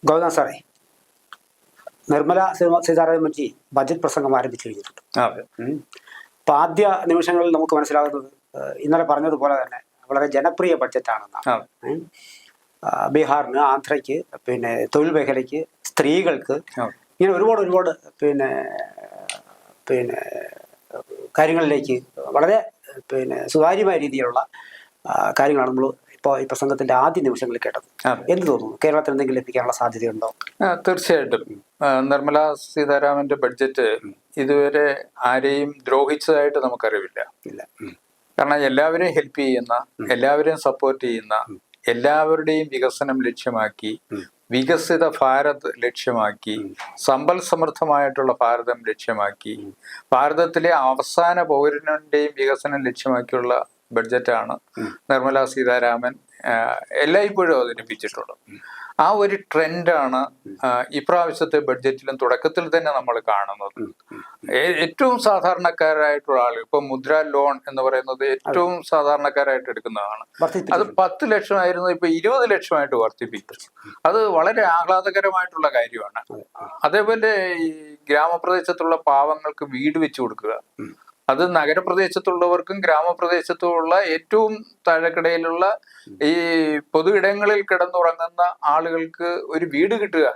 ഗൗതം സാറേ, Nirmala Sitharaman G budget പ്രസംഗം ആരംഭിച്ചു കഴിഞ്ഞിട്ടുണ്ട്. അപ്പൊ ആദ്യ നിമിഷങ്ങളിൽ നമുക്ക് മനസ്സിലാകുന്നത് ഇന്നലെ പറഞ്ഞതുപോലെ തന്നെ വളരെ ജനപ്രിയ ബഡ്ജറ്റാണെന്നാണ്. ബീഹാറിന്, ആന്ധ്രയ്ക്ക്, പിന്നെ തൊഴിൽ മേഖലയ്ക്ക്, സ്ത്രീകൾക്ക്, ഇങ്ങനെ ഒരുപാട് പിന്നെ പിന്നെ കാര്യങ്ങളിലേക്ക് വളരെ സുതാര്യമായ രീതിയിലുള്ള കാര്യങ്ങളാണ് നമ്മൾ ഇപ്പോൾ ഈ പ്രസംഗത്തിന്റെ ആദ്യ നിമിഷങ്ങളിൽ കേട്ടത്. എന്ത് തോന്നുന്നു, കേരളത്തിൽ എന്തെങ്കിലും ലഭിക്കാനുള്ള സാധ്യതയുണ്ടോ? തീർച്ചയായിട്ടും നിർമ്മല സീതാരാമന്റെ ബഡ്ജറ്റ് ഇതുവരെ ആരെയും ദ്രോഹിച്ചതായിട്ട് നമുക്കറിവില്ല. കാരണം എല്ലാവരെയും ഹെൽപ്പ് ചെയ്യുന്ന, എല്ലാവരെയും സപ്പോർട്ട് ചെയ്യുന്ന, എല്ലാവരുടെയും വികസനം ലക്ഷ്യമാക്കി, വികസിത ഭാരത് ലക്ഷ്യമാക്കി, സമ്പൽ സമൃദ്ധമായിട്ടുള്ള ഭാരതം ലക്ഷ്യമാക്കി, ഭാരതത്തിലെ അവസാന പൗരന്റെയും വികസനം ലക്ഷ്യമാക്കിയുള്ള ബഡ്ജറ്റാണ് നിർമ്മല സീതാരാമൻ എല്ലായ്പ്പോഴും അവതരിപ്പിച്ചിട്ടുള്ളത്. ആ ഒരു ട്രെൻഡാണ് ഇപ്രാവശ്യത്തെ ബഡ്ജറ്റിലും തുടക്കത്തിൽ തന്നെ നമ്മൾ കാണുന്നത്. ഏറ്റവും സാധാരണക്കാരായിട്ടുള്ള ആളുകൾ, ഇപ്പൊ മുദ്ര ലോൺ എന്ന് പറയുന്നത് ഏറ്റവും സാധാരണക്കാരായിട്ട് എടുക്കുന്നതാണ്. അത് 10 ലക്ഷമായിരുന്നു, ഇപ്പൊ 20 ലക്ഷമായിട്ട് വർദ്ധിപ്പിച്ചു. അത് വളരെ ആഹ്ലാദകരമായിട്ടുള്ള കാര്യമാണ്. അതേപോലെ ഈ ഗ്രാമപ്രദേശത്തുള്ള പാവങ്ങൾക്ക് വീട് വെച്ചു കൊടുക്കുക, അത് നഗരപ്രദേശത്തുള്ളവർക്കും ഗ്രാമപ്രദേശത്തുള്ള ഏറ്റവും താഴെക്കിടയിലുള്ള ഈ പൊതു ഇടങ്ങളിൽ കിടന്നുറങ്ങുന്ന ആളുകൾക്ക് ഒരു വീട് കിട്ടുക,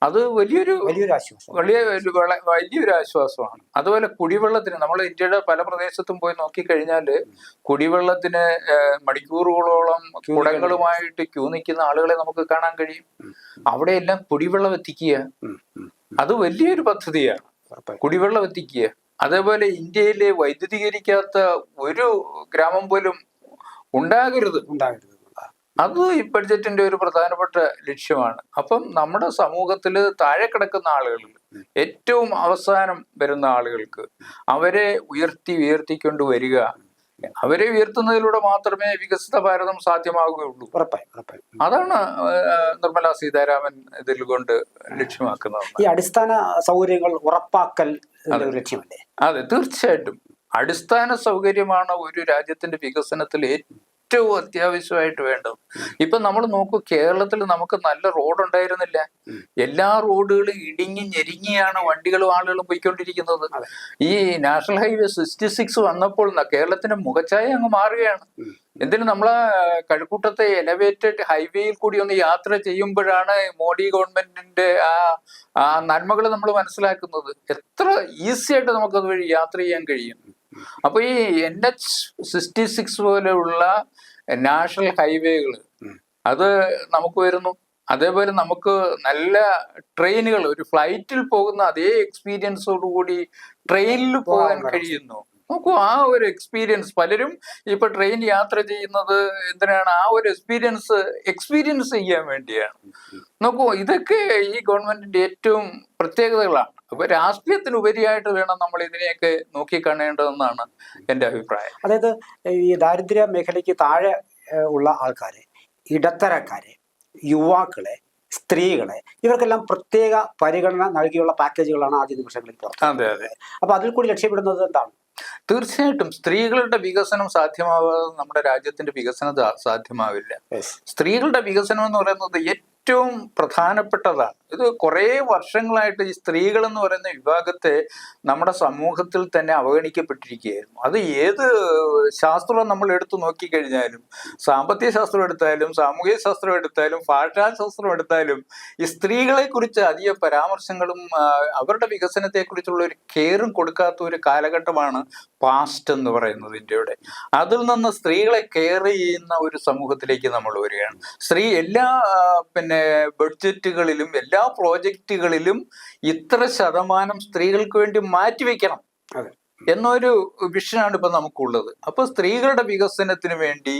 അത് വലിയൊരു ആശ്വാസമാണ്. അതുപോലെ കുടിവെള്ളത്തിന്, നമ്മൾ ഇന്ത്യയുടെ പല പ്രദേശത്തും പോയി നോക്കിക്കഴിഞ്ഞാൽ കുടിവെള്ളത്തിന് മണിക്കൂറുകളോളം കുടങ്ങളുമായിട്ട് ക്യൂ നിൽക്കുന്ന ആളുകളെ നമുക്ക് കാണാൻ കഴിയും. അവിടെയെല്ലാം കുടിവെള്ളം എത്തിക്കുക, അത് വലിയൊരു പദ്ധതിയാണ്, കുടിവെള്ളം എത്തിക്കുക. അതേപോലെ ഇന്ത്യയിലെ വൈദ്യുതീകരിക്കാത്ത ഒരു ഗ്രാമം പോലും ഉണ്ടാകരുത്. അത് ഈ ബഡ്ജറ്റിന്റെ ഒരു പ്രധാനപ്പെട്ട ലക്ഷ്യമാണ്. അപ്പം നമ്മുടെ സമൂഹത്തിൽ താഴെ കിടക്കുന്ന ആളുകളിൽ, ഏറ്റവും അവസാനം വരുന്ന ആളുകൾക്ക് അവരെ ഉയർത്തിക്കൊണ്ട് വരിക, അവരെ ഉയർത്തുന്നതിലൂടെ മാത്രമേ വികസിത ഭാരതം സാധ്യമാകുകയുള്ളൂ. അതാണ് നിർമ്മല സീതാരാമൻ ഇതിൽ കൊണ്ട് ലക്ഷ്യമാക്കുന്നത്. ഈ അടിസ്ഥാന സൗകര്യങ്ങൾ ഉറപ്പാക്കൽ ലക്ഷ്യമല്ലേ? അതെ, തീർച്ചയായിട്ടും അടിസ്ഥാന സൗകര്യമാണ് ഒരു രാജ്യത്തിന്റെ വികസനത്തിൽ ഏറ്റവും അത്യാവശ്യമായിട്ട് വേണ്ടത്. ഇപ്പൊ നമ്മൾ നോക്കൂ, കേരളത്തിൽ നമുക്ക് നല്ല റോഡ് ഉണ്ടായിരുന്നില്ല. എല്ലാ റോഡുകളും ഇടിഞ്ഞ് ഞെരിങ്ങിയാണ് വണ്ടികളും ആളുകളും പോയിക്കൊണ്ടിരിക്കുന്നത്. ഈ നാഷണൽ ഹൈവേ 66 വന്നപ്പോൾ കേരളത്തിന്റെ മുഖച്ഛായ അങ്ങ് മാറുകയാണ്. എന്തിനും നമ്മളെ കഴക്കൂട്ടത്തെ എലവേറ്റഡ് ഹൈവേയിൽ കൂടി ഒന്ന് യാത്ര ചെയ്യുമ്പോഴാണ് മോഡി ഗവൺമെന്റിന്റെ ആ നന്മകൾ നമ്മൾ മനസ്സിലാക്കുന്നത്. എത്ര ഈസി ആയിട്ട് നമുക്ക് അതുവഴി യാത്ര ചെയ്യാൻ കഴിയും. അപ്പൊ ഈ NH-66 പോലെയുള്ള നാഷണൽ ഹൈവേകൾ അത് നമുക്ക് വരുന്നു. അതേപോലെ നമുക്ക് നല്ല ട്രെയിനുകൾ, ഒരു ഫ്ലൈറ്റിൽ പോകുന്ന അതേ എക്സ്പീരിയൻസോടുകൂടി ട്രെയിനിൽ പോകാൻ കഴിയുന്നു. നോക്കൂ, ആ ഒരു എക്സ്പീരിയൻസ്, പലരും ഇപ്പൊ ട്രെയിൻ യാത്ര ചെയ്യുന്നത് എന്തിനാണ്? ആ ഒരു എക്സ്പീരിയൻസ് ചെയ്യാൻ വേണ്ടിയാണ്. നോക്കൂ, ഇതൊക്കെ ഈ ഗവൺമെന്റിന്റെ ഏറ്റവും പ്രത്യേകതകളാണ്. അപ്പൊ രാഷ്ട്രീയത്തിനുപരിയായിട്ട് വേണം നമ്മൾ ഇതിനെയൊക്കെ നോക്കിക്കാണേണ്ടതെന്നാണ് എൻ്റെ അഭിപ്രായം. അതായത് ഈ ദാരിദ്ര്യ മേഖലയ്ക്ക് താഴെ ഉള്ള ആൾക്കാരെ, ഇടത്തരക്കാരെ, യുവാക്കളെ, സ്ത്രീകളെ, ഇവർക്കെല്ലാം പ്രത്യേക പരിഗണന നൽകിയുള്ള പാക്കേജുകളാണ് ആദ്യ നിമിഷങ്ങളിൽ പുറത്ത്. അപ്പൊ അതിൽ കൂടി ലക്ഷ്യമിടുന്നത് എന്താണ്? തീർച്ചയായിട്ടും സ്ത്രീകളുടെ വികസനം സാധ്യമാവാതെ നമ്മുടെ രാജ്യത്തിന്റെ വികസനം സാധ്യമാവില്ല. സ്ത്രീകളുടെ വികസനം എന്ന് പറയുന്നത് ഏറ്റവും പ്രധാനപ്പെട്ടതാണ്. ഇത് കുറേ വർഷങ്ങളായിട്ട് ഈ സ്ത്രീകൾ എന്ന് പറയുന്ന വിഭാഗത്തെ നമ്മുടെ സമൂഹത്തിൽ തന്നെ അവഗണിക്കപ്പെട്ടിരിക്കുകയായിരുന്നു. അത് ഏത് ശാസ്ത്രം നമ്മൾ എടുത്തു നോക്കിക്കഴിഞ്ഞാലും, സാമ്പത്തിക ശാസ്ത്രം എടുത്താലും, സാമൂഹിക ശാസ്ത്രം എടുത്താലും, ഭാഷാശാസ്ത്രം എടുത്താലും, ഈ സ്ത്രീകളെ കുറിച്ച് അധിക പരാമർശങ്ങളും അവരുടെ വികസനത്തെ കുറിച്ചുള്ള ഒരു കെയറും കൊടുക്കാത്ത ഒരു കാലഘട്ടമാണ് പാസ്റ്റ് എന്ന് പറയുന്നത് ഇന്ത്യയുടെ. അതിൽ നിന്ന് സ്ത്രീകളെ കെയർ ചെയ്യുന്ന ഒരു സമൂഹത്തിലേക്ക് നമ്മൾ വരികയാണ്. സ്ത്രീ എല്ലാ ബഡ്ജറ്റുകളിലും, എല്ലാ പ്രോജക്റ്റുകളിലും ഇത്ര ശതമാനം സ്ത്രീകൾക്ക് വേണ്ടി മാറ്റിവെക്കണം എന്നൊരു വിഷനാണ് ഇപ്പൊ നമുക്കുള്ളത്. അപ്പൊ സ്ത്രീകളുടെ വികസനത്തിന് വേണ്ടി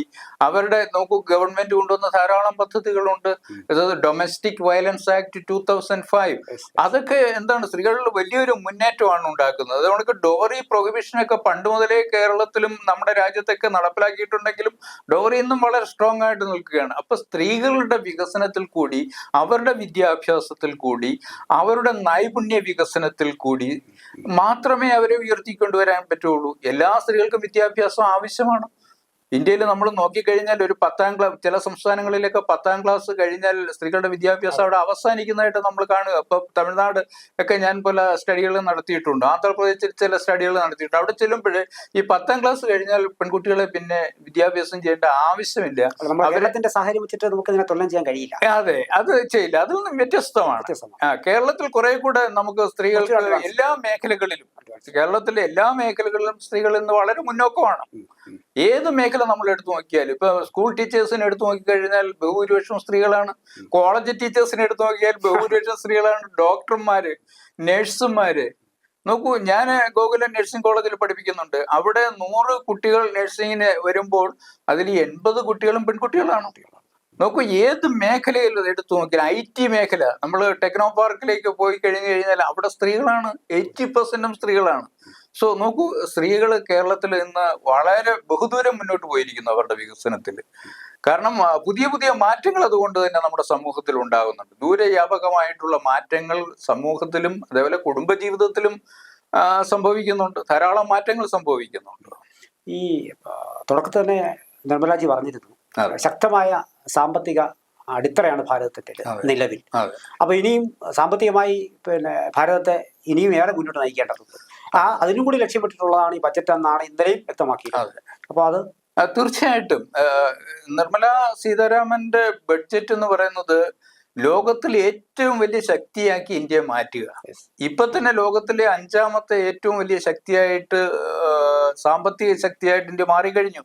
അവരുടെ, നോക്കൂ, ഗവൺമെന്റ് കൊണ്ടുവന്ന ധാരാളം പദ്ധതികളുണ്ട്. അതായത് ഡൊമസ്റ്റിക് വയലൻസ് ആക്ട് 2005, അതൊക്കെ എന്താണ്, സ്ത്രീകളിൽ വലിയൊരു മുന്നേറ്റമാണ് ഉണ്ടാക്കുന്നത്. അതുകൊണ്ട് ഡോറി പ്രൊഹിബിഷനൊക്കെ പണ്ട് മുതലേ കേരളത്തിലും നമ്മുടെ രാജ്യത്തൊക്കെ നടപ്പിലാക്കിയിട്ടുണ്ടെങ്കിലും ഡോറി ഇന്നും വളരെ സ്ട്രോങ് ആയിട്ട് നിൽക്കുകയാണ്. അപ്പൊ സ്ത്രീകളുടെ വികസനത്തിൽ കൂടി, അവരുടെ വിദ്യാഭ്യാസത്തിൽ കൂടി, അവരുടെ നൈപുണ്യ വികസനത്തിൽ കൂടി മാത്രമേ അവരെ ഉയർത്തിക്കൊണ്ടുവരാൻ പറ്റുള്ളൂ. എല്ലാ സ്ത്രീകൾക്കും വിദ്യാഭ്യാസം ആവശ്യമാണ്. ഇന്ത്യയിൽ നമ്മൾ നോക്കിക്കഴിഞ്ഞാൽ ഒരു 10ാം ക്ലാസ്, ചില സംസ്ഥാനങ്ങളിലൊക്കെ 10ാം ക്ലാസ് കഴിഞ്ഞാൽ സ്ത്രീകളുടെ വിദ്യാഭ്യാസം അവിടെ അവസാനിക്കുന്നതായിട്ട് നമ്മൾ കാണുക. ഇപ്പൊ തമിഴ്നാട് ഒക്കെ ഞാൻ പല സ്റ്റഡികൾ നടത്തിയിട്ടുണ്ട്, ആന്ധ്രാപ്രദേശിൽ ചില സ്റ്റഡികൾ നടത്തിയിട്ടുണ്ട്. അവിടെ ചെല്ലുമ്പോൾ ഈ 10ാം ക്ലാസ് കഴിഞ്ഞാൽ പെൺകുട്ടികളെ പിന്നെ വിദ്യാഭ്യാസം ചെയ്യേണ്ട ആവശ്യമില്ല. കേരളത്തിന്റെ സാഹചര്യം വെച്ചിട്ട് നമുക്ക് ഇതിനെ തുലനം ചെയ്യാൻ കഴിയില്ല. അതെ, അത് ചെയ്യില്ല. അതിൽ നിന്നും വ്യത്യസ്തമാണ്. കേരളത്തിൽ കുറെ കൂടെ നമുക്ക് സ്ത്രീകൾക്ക് എല്ലാ മേഖലകളിലും, കേരളത്തിലെ എല്ലാ മേഖലകളിലും സ്ത്രീകൾ ഇന്ന് വളരെ മുന്നോക്കമാണ്. ഏത് മേഖല നമ്മൾ എടുത്തു നോക്കിയാലും, ഇപ്പൊ സ്കൂൾ ടീച്ചേഴ്സിനെ എടുത്തു നോക്കിക്കഴിഞ്ഞാൽ ബഹുഭൂരിപക്ഷം സ്ത്രീകളാണ്. കോളേജ് ടീച്ചേഴ്സിനെ എടുത്തു നോക്കിയാൽ ബഹുഭൂരിപക്ഷം സ്ത്രീകളാണ്. ഡോക്ടർമാര്, നഴ്സുമാര് നോക്കൂ. ഞാൻ ഗോകുലം നഴ്സിംഗ് കോളേജിൽ പഠിപ്പിക്കുന്നുണ്ട്. അവിടെ 100 കുട്ടികൾ നഴ്സിംഗിന് വരുമ്പോൾ അതിൽ 80 കുട്ടികളും പെൺകുട്ടികളാണ്. നോക്കൂ, ഏത് മേഖലയിൽ എടുത്തു നോക്കിയാൽ, IT മേഖല, നമ്മൾ ടെക്നോ പാർക്കിലേക്ക് പോയി കഴിഞ്ഞു കഴിഞ്ഞാൽ അവിടെ സ്ത്രീകളാണ്, 80% സ്ത്രീകളാണ്. സോ നോക്കൂ, സ്ത്രീകൾ കേരളത്തിൽ ഇന്ന് വളരെ ബഹുദൂരം മുന്നോട്ട് പോയിരിക്കുന്നു അവരുടെ വികസനത്തിൽ. കാരണം പുതിയ പുതിയ മാറ്റങ്ങൾ അതുകൊണ്ട് തന്നെ നമ്മുടെ സമൂഹത്തിൽ ഉണ്ടാകുന്നുണ്ട്. ദൂരവ്യാപകമായിട്ടുള്ള മാറ്റങ്ങൾ സമൂഹത്തിലും അതേപോലെ കുടുംബജീവിതത്തിലും സംഭവിക്കുന്നുണ്ട്. ധാരാളം മാറ്റങ്ങൾ സംഭവിക്കുന്നുണ്ട്. ഈ തുടക്കത്തിൽ തന്നെ നിർമ്മലാജി പറഞ്ഞിരുന്നു, ശക്തമായ സാമ്പത്തിക അടിത്തറയാണ് ഭാരതത്തിന്റെ നിലവിൽ. അപ്പൊ ഇനിയും സാമ്പത്തികമായി ഭാരതത്തെ ഇനിയും ഏറെ മുന്നോട്ട് നയിക്കേണ്ടതുണ്ട്. അതിനും കൂടി ലക്ഷ്യമിട്ടിട്ടുള്ളതാണ് ഈ ബജറ്റ് എന്നാണ് ഇന്നലെയും വ്യക്തമാക്കിയത്. അപ്പൊ അത് തീർച്ചയായിട്ടും നിർമ്മലാ സീതാരാമന്റെ ബഡ്ജറ്റ് എന്ന് പറയുന്നത് ലോകത്തിൽ ഏറ്റവും വലിയ ശക്തിയാക്കി ഇന്ത്യയെ മാറ്റുക. ഇപ്പൊ തന്നെ ലോകത്തിലെ 5ാമത്തെ ഏറ്റവും വലിയ ശക്തിയായിട്ട്, സാമ്പത്തിക ശക്തിയായിട്ട് ഇന്ത്യ മാറിക്കഴിഞ്ഞു.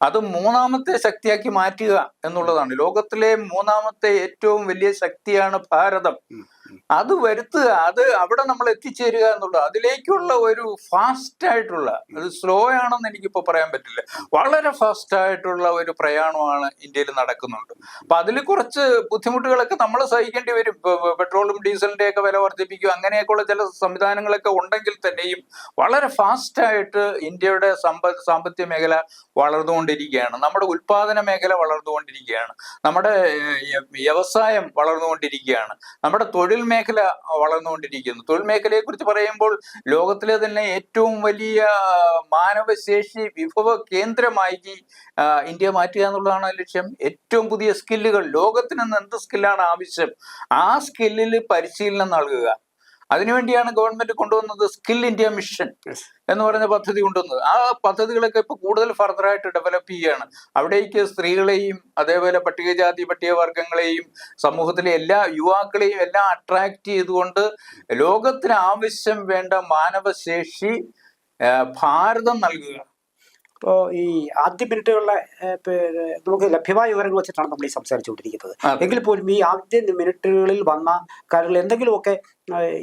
അത് 3ാമത്തെ ശക്തിയാക്കി മാറ്റുക എന്നുള്ളതാണ്. ലോകത്തിലെ 3ാമത്തെ ഏറ്റവും വലിയ ശക്തിയാണ് ഭാരതം. അത് വരുത്തുക, അത് അവിടെ നമ്മൾ എത്തിച്ചേരുക എന്നുള്ളത്, അതിലേക്കുള്ള ഒരു ഫാസ്റ്റ് ആയിട്ടുള്ള, അത് സ്ലോ ആണെന്ന് എനിക്കിപ്പോ പറയാൻ പറ്റില്ല, വളരെ ഫാസ്റ്റ് ആയിട്ടുള്ള ഒരു പ്രയാണമാണ് ഇന്ത്യയിൽ നടക്കുന്നുണ്ട്. അപ്പൊ അതിൽ കുറച്ച് ബുദ്ധിമുട്ടുകളൊക്കെ നമ്മൾ സഹിക്കേണ്ടി വരും. പെട്രോളും ഡീസലിന്റെ ഒക്കെ വില വർദ്ധിപ്പിക്കുക, അങ്ങനെയൊക്കെയുള്ള ചില സംവിധാനങ്ങളൊക്കെ ഉണ്ടെങ്കിൽ തന്നെയും വളരെ ഫാസ്റ്റ് ആയിട്ട് ഇന്ത്യയുടെ സാമ്പത്തിക മേഖല വളർന്നുകൊണ്ടിരിക്കുകയാണ്. നമ്മുടെ ഉൽപാദന മേഖല വളർന്നുകൊണ്ടിരിക്കുകയാണ്. നമ്മുടെ വ്യവസായം വളർന്നുകൊണ്ടിരിക്കുകയാണ്. നമ്മുടെ തൊഴിൽ മേഖല വളർന്നുകൊണ്ടിരിക്കുന്നു. തൊഴിൽ മേഖലയെ കുറിച്ച് പറയുമ്പോൾ ലോകത്തിലെ തന്നെ ഏറ്റവും വലിയ മാനവശേഷി വിഭവ കേന്ദ്രമായി ഇന്ത്യ മാറ്റുക എന്നുള്ളതാണ് ലക്ഷ്യം. ഏറ്റവും പുതിയ സ്കില്ലുകൾ, ലോകത്തിന് എന്ത് സ്കില്ലാണ് ആവശ്യം, ആ സ്കില്ലിൽ പരിശീലനം നൽകുക. അതിനുവേണ്ടിയാണ് ഗവൺമെന്റ് കൊണ്ടുവന്നത് സ്കിൽ ഇന്ത്യ മിഷൻ എന്ന് പറയുന്ന പദ്ധതി കൊണ്ടുവന്നത്. ആ പദ്ധതികളൊക്കെ ഇപ്പൊ കൂടുതൽ ഫർദറായിട്ട് ഡെവലപ്പ് ചെയ്യുകയാണ്. അവിടേക്ക് സ്ത്രീകളെയും അതേപോലെ പട്ടികജാതി പട്ടികവർഗങ്ങളെയും സമൂഹത്തിലെ എല്ലാ യുവാക്കളെയും എല്ലാം അട്രാക്ട് ചെയ്തുകൊണ്ട് ലോകത്തിന് ആവശ്യം വേണ്ട മാനവശേഷി ഭാരതം നൽകുക. ഇപ്പോൾ ഈ ആദ്യ മിനിറ്റുകളിലെ നമുക്ക് ലഭ്യമായ വിവരങ്ങൾ വെച്ചിട്ടാണ് നമ്മൾ ഈ സംസാരിച്ചുകൊണ്ടിരിക്കുന്നത്. എങ്കിൽ പോലും ഈ ആദ്യ മിനിറ്റുകളിൽ വന്ന കാര്യങ്ങൾ എന്തെങ്കിലുമൊക്കെ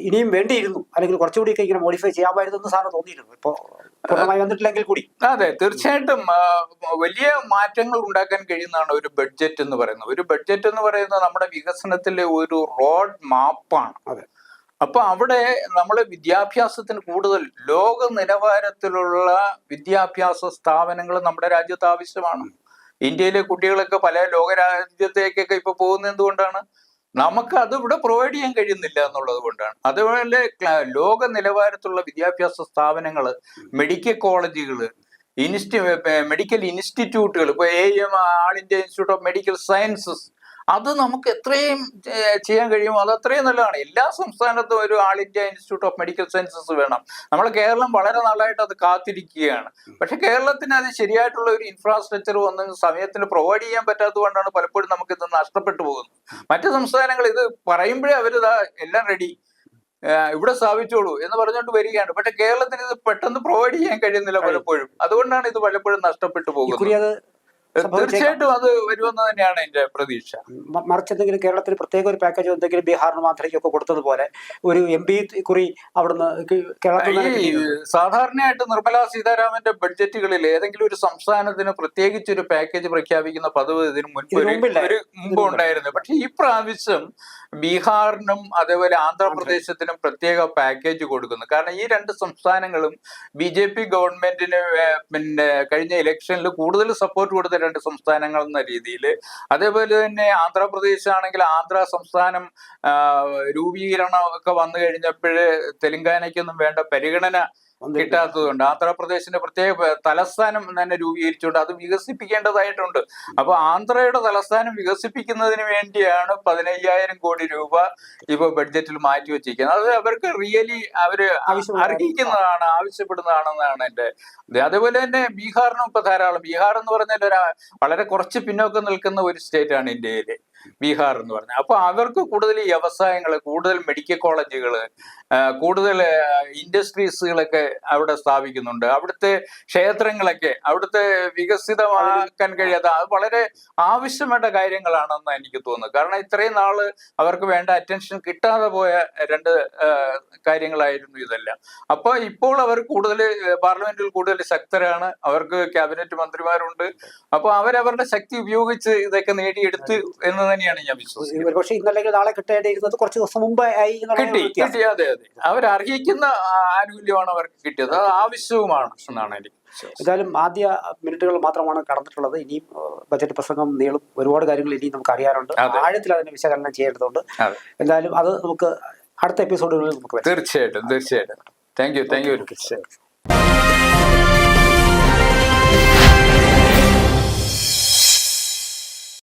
ഇനിയും വേണ്ടിയിരുന്നു, അല്ലെങ്കിൽ കുറച്ചുകൂടിയൊക്കെ ഇങ്ങനെ മോഡിഫൈ ചെയ്യാമായിരുന്നു എന്ന് സാറിന് തോന്നിയിരുന്നു, ഇപ്പോൾ പൂർണ്ണമായി വന്നിട്ടില്ലെങ്കിൽ കൂടി? അതെ, തീർച്ചയായിട്ടും വലിയ മാറ്റങ്ങൾ ഉണ്ടാക്കാൻ കഴിയുന്നതാണ് ഒരു ബഡ്ജറ്റ് എന്ന് പറയുന്നത്. ഒരു ബഡ്ജറ്റ് എന്ന് പറയുന്നത് നമ്മുടെ വികസനത്തിലെ ഒരു റോഡ് മാപ്പാണ്. അതെ. അപ്പൊ അവിടെ നമ്മൾ വിദ്യാഭ്യാസത്തിന് കൂടുതൽ ലോക നിലവാരത്തിലുള്ള വിദ്യാഭ്യാസ സ്ഥാപനങ്ങൾ നമ്മുടെ രാജ്യത്ത് ആവശ്യമാണ്. ഇന്ത്യയിലെ കുട്ടികളൊക്കെ പല ലോക രാജ്യത്തേക്കൊക്കെ ഇപ്പൊ പോകുന്നത് എന്തുകൊണ്ടാണ്? നമുക്ക് അത് ഇവിടെ പ്രൊവൈഡ് ചെയ്യാൻ കഴിയുന്നില്ല എന്നുള്ളത് കൊണ്ടാണ്. അതുപോലെ ലോക നിലവാരത്തിലുള്ള വിദ്യാഭ്യാസ സ്ഥാപനങ്ങൾ, മെഡിക്കൽ കോളേജുകൾ, മെഡിക്കൽ ഇൻസ്റ്റിറ്റ്യൂട്ടുകൾ, ഇപ്പൊ AIM, all India Institute of Medical sciences, അത് നമുക്ക് എത്രയും ചെയ്യാൻ കഴിയുമോ അത് അത്രയും നല്ലതാണ്. എല്ലാ സംസ്ഥാനത്തും ഒരു All India Institute of Medical Sciences വേണം. നമ്മുടെ കേരളം വളരെ നാളായിട്ട് അത് കാത്തിരിക്കുകയാണ്. പക്ഷെ കേരളത്തിന് അത് ശരിയായിട്ടുള്ള ഒരു ഇൻഫ്രാസ്ട്രക്ചർ ഒന്നും സമയത്തിന് പ്രൊവൈഡ് ചെയ്യാൻ പറ്റാത്തത് കൊണ്ടാണ് പലപ്പോഴും നമുക്ക് ഇത് നഷ്ടപ്പെട്ടു പോകുന്നത്. മറ്റു സംസ്ഥാനങ്ങൾ ഇത് പറയുമ്പോഴേ അവരിതാ എല്ലാം റെഡി, ഇവിടെ സ്ഥാപിച്ചോളൂ എന്ന് പറഞ്ഞുകൊണ്ട് വരികയാണ്. പക്ഷെ കേരളത്തിന് ഇത് പെട്ടെന്ന് പ്രൊവൈഡ് ചെയ്യാൻ കഴിയുന്നില്ല പലപ്പോഴും. അതുകൊണ്ടാണ് ഇത് പലപ്പോഴും നഷ്ടപ്പെട്ടു പോകുന്നത്. തീർച്ചയായിട്ടും അത് വരുമെന്ന് തന്നെയാണ് എന്റെ പ്രതീക്ഷ. മറിച്ച് എന്തെങ്കിലും കേരളത്തിൽ പ്രത്യേക ഒരു പാക്കേജോ എന്തെങ്കിലും ബീഹാറിനും ആന്ധ്രയ്ക്കൊക്കെ കൊടുത്തതുപോലെ ഒരു MP കുറി അവിടുന്ന് കേരളത്തിൽ സാധാരണയായിട്ട് നിർമ്മലാ സീതാരാമന്റെ ബഡ്ജറ്റുകളിൽ ഏതെങ്കിലും ഒരു സംസ്ഥാനത്തിന് പ്രത്യേകിച്ച് ഒരു പാക്കേജ് പ്രഖ്യാപിക്കുന്ന പതിവ് ഇതിന് മുമ്പ് ഉണ്ടായിരുന്നു. പക്ഷെ ഈ പ്രാവശ്യം ബീഹാറിനും അതേപോലെ ആന്ധ്രാപ്രദേശത്തിനും പ്രത്യേക പാക്കേജ് കൊടുക്കുന്നു. കാരണം ഈ രണ്ട് സംസ്ഥാനങ്ങളും BJP ഗവൺമെന്റിന് കഴിഞ്ഞ ഇലക്ഷനിൽ കൂടുതൽ സപ്പോർട്ട് കൊടുത്ത രണ്ട് സംസ്ഥാനങ്ങൾ എന്ന രീതിയിൽ. അതേപോലെ തന്നെ ആന്ധ്രാപ്രദേശ് ആണെങ്കിൽ ആന്ധ്ര സംസ്ഥാനം രൂപീകരണം ഒക്കെ വന്നു കഴിഞ്ഞപ്പോഴ് തെലങ്കാനയ്ക്കൊന്നും വേണ്ട പരിഗണന കിട്ടാത്തതുകൊണ്ട് ആന്ധ്രാപ്രദേശിന്റെ പ്രത്യേക തലസ്ഥാനം തന്നെ രൂപീകരിച്ചുകൊണ്ട് അത് വികസിപ്പിക്കേണ്ടതായിട്ടുണ്ട്. അപ്പൊ ആന്ധ്രയുടെ തലസ്ഥാനം വികസിപ്പിക്കുന്നതിന് വേണ്ടിയാണ് 15,000 കോടി രൂപ ഇപ്പൊ ബഡ്ജറ്റിൽ മാറ്റി വെച്ചിരിക്കുന്നത്. അത് അവർക്ക് റിയലി അവര് അർഹിക്കുന്നതാണ്, ആവശ്യപ്പെടുന്നതാണെന്നാണ് എന്റെ ഇത്. അതേപോലെ തന്നെ ബീഹാറിനും ഇപ്പൊ ധാരാളം, ബീഹാർ എന്ന് പറഞ്ഞാൽ വളരെ കുറച്ച് പിന്നോക്കം നിൽക്കുന്ന ഒരു സ്റ്റേറ്റ് ആണ് ഇന്ത്യയിലെ ബീഹാർ എന്ന് പറഞ്ഞാൽ. അപ്പൊ അവർക്ക് കൂടുതൽ വ്യവസായങ്ങൾ, കൂടുതൽ മെഡിക്കൽ കോളേജുകൾ, കൂടുതൽ ഇൻഡസ്ട്രീസുകളൊക്കെ അവിടെ സ്ഥാപിക്കുന്നുണ്ട്. അവിടുത്തെ ക്ഷേത്രങ്ങളൊക്കെ അവിടുത്തെ വികസിതമാക്കാൻ കഴിയാത്ത അത് വളരെ ആവശ്യമായ കാര്യങ്ങളാണെന്ന് എനിക്ക് തോന്നുന്നു. കാരണം ഇത്രയും നാള് അവർക്ക് വേണ്ട അറ്റൻഷൻ കിട്ടാതെ പോയ രണ്ട് കാര്യങ്ങളായിരുന്നു ഇതെല്ലാം. അപ്പൊ ഇപ്പോൾ അവർ കൂടുതൽ പാർലമെന്റിൽ കൂടുതൽ ശക്തരാണ്, അവർക്ക് ക്യാബിനറ്റ് മന്ത്രിമാരുണ്ട്. അപ്പൊ അവരവരുടെ ശക്തി ഉപയോഗിച്ച് ഇതൊക്കെ നേടിയെടുത്ത് എന്ന് തന്നെയാണ് ഞാൻ വിശ്വസിക്കുന്നത്. പക്ഷേ ഇന്നല്ലെങ്കിൽ നാളെ കിട്ടേണ്ടിയിരുന്നത് കുറച്ച് ദിവസം മുമ്പ് കിട്ടി. അതെ, അവർ അർഹിക്കുന്ന ആനുകൂല്യമാണ് അവർക്ക് കിട്ടിയത്, അത് ആവശ്യവുമാണ് എന്നാണ് എനിക്ക്. എന്തായാലും ആദ്യ മിനിറ്റുകൾ മാത്രമാണ് കടന്നിട്ടുള്ളത്. ഇനിയും ബജറ്റ് പ്രസംഗം നീളും, ഒരുപാട് കാര്യങ്ങൾ ഇനിയും നമുക്ക് അറിയാനുണ്ട്, ആഴത്തിൽ അതിനെ വിശകലനം ചെയ്യേണ്ടതുണ്ട്. എന്തായാലും അത് നമുക്ക് അടുത്ത എപ്പിസോഡുകളിൽ നമുക്ക് തീർച്ചയായിട്ടും. Thank you.